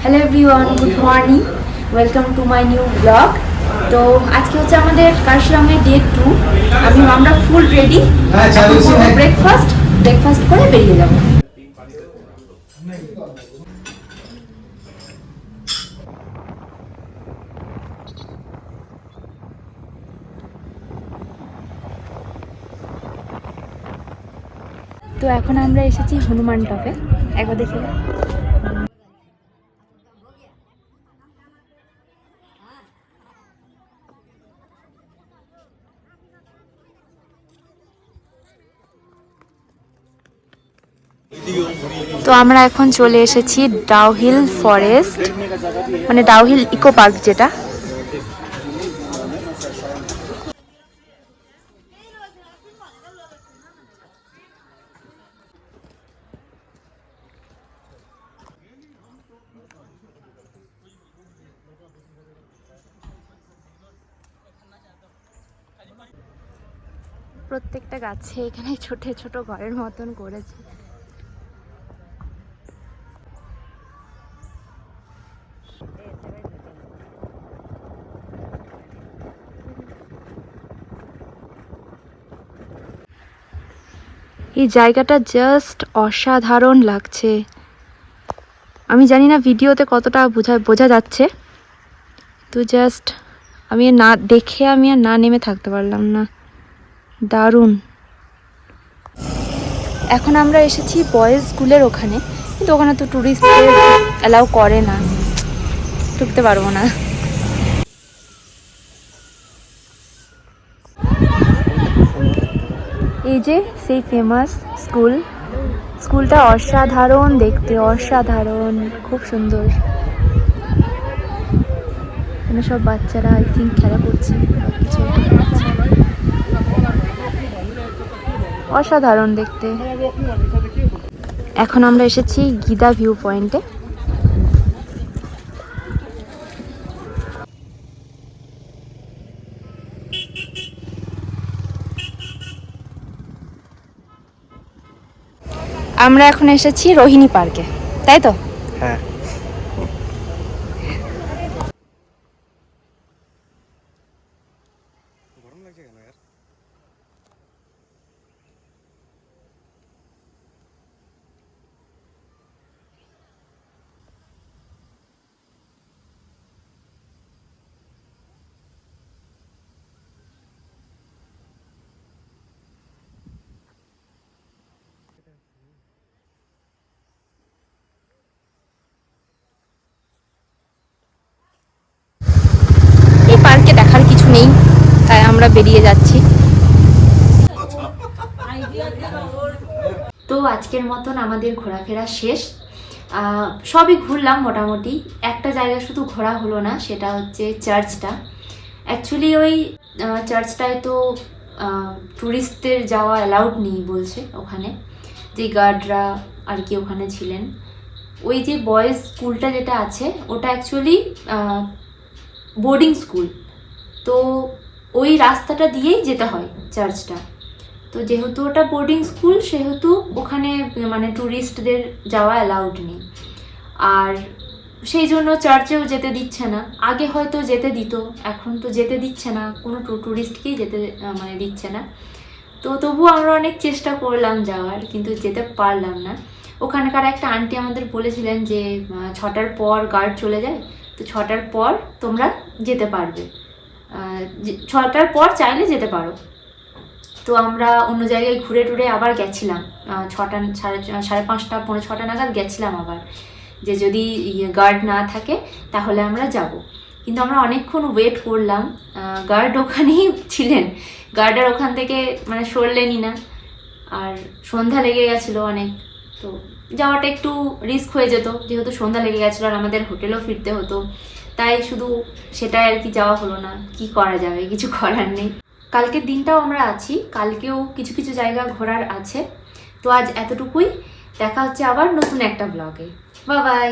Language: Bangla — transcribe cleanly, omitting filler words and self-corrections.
Hello everyone, good morning, welcome to my new blog. তো আজকে হচ্ছে আমাদের কার্শিলংয়ের ডে 2। আমরা ফুল রেডি, ব্রেকফাস্ট করে বেরিয়ে যাব। তো এখন আমরা এসেছি হনুমান টপে, একবার দেখে। তো আমরা এখন চলে এসেছি ডাউহিল ফরেস্ট, মানে ডাউহিল ইকো পার্ক যেটা। প্রত্যেকটা গাছে এখানে ছোট ছোট ঘরের মতন করেছে। এই জায়গাটা জাস্ট অসাধারণ লাগছে। আমি জানি না ভিডিওতে কতটা বোঝা যাচ্ছে, তো জাস্ট আমি আর না নেমে থাকতে পারলাম না। দারুণ। এখন আমরা এসেছি বয়েজ স্কুলের ওখানে, কিন্তু ওখানে তো ট্যুরিস্টদের অ্যালাউ করে না, ঢুকতে পারবো না। এই যে সেই ফেমাস স্কুলটা অসাধারণ দেখতে, অসাধারণ, খুব সুন্দর। এখানে সব বাচ্চারা আই থিঙ্ক খেলা করছে, অসাধারণ দেখতে। এখন আমরা এসেছি গিদা ভিউ পয়েন্টে। আমরা এখন এসেছি রোহিণী পার্কে, তাই তো? হ্যাঁ। গরম লাগছে কেন यार? এই পার্কে দেখার কিছু নেই, তাই আমরা বেরিয়ে যাচ্ছি। তো আজকের মতন আমাদের ঘোরাফেরা শেষ। সবই ঘুরলাম মোটামুটি, একটা জায়গা শুধু ঘোরা হলো না, সেটা হচ্ছে চার্চটা। অ্যাকচুয়ালি ওই চার্চটায় তো ট্যুরিস্টদের যাওয়া অ্যালাউড নেই বলছে ওখানে, যে গার্ডরা আর কি ওখানে ছিলেন। ওই যে বয়েজ স্কুলটা যেটা আছে ওটা অ্যাকচুয়ালি বোর্ডিং স্কুল, তো ওই রাস্তাটা দিয়েই যেতে হয় চার্চটা। তো যেহেতু ওটা বোর্ডিং স্কুল, সেহেতু ওখানে মানে ট্যুরিস্টদের যাওয়া অ্যালাউড নেই, আর সেই জন্য চার্চেও যেতে দিচ্ছে না। আগে হয়তো যেতে দিত, এখন তো যেতে দিচ্ছে না, কোনো ট্যুরিস্টকেই যেতে মানে দিচ্ছে না। তো তবুও আমরা অনেক চেষ্টা করলাম যাওয়ার, কিন্তু যেতে পারলাম না। ওখানকার একটা আন্টি আমাদের বলেছিলেন যে 6টার পর গার্ড চলে যায়, তো 6টার পর তোমরা যেতে পারবে, 6টার পর চাইলে যেতে পারো। তো আমরা অন্য জায়গায় ঘুরে টুরে আবার গেছিলাম, 6টা, সাড়ে 5টা, পৌনে 6টা নাগাদ গেছিলাম আবার, যে যদি গার্ড না থাকে তাহলে আমরা যাব। কিন্তু আমরা অনেকক্ষণ ওয়েট করলাম, গার্ড ওখানেই ছিলেন, গার্ডের ওখান থেকে মানে সরলেনই না, আর সন্ধ্যা লেগে গেছিলো অনেক। তো যাওয়াটা একটু রিস্ক হয়ে যেত, যেহেতু সন্ধ্যা লেগে গেছিলো আর আমাদের হোটেলেও ফিরতে হতো, তাই শুধু সেটাই আর কি যাওয়া হলো না। কি করা যাবে, কিছু করার নেই। কালকের দিনটাও আমরা আছি, কালকেও কিছু কিছু জায়গা ঘোরার আছে। তো আজ এতটুকুই, দেখা হচ্ছে আবার নতুন একটা ব্লগে। Bye bye.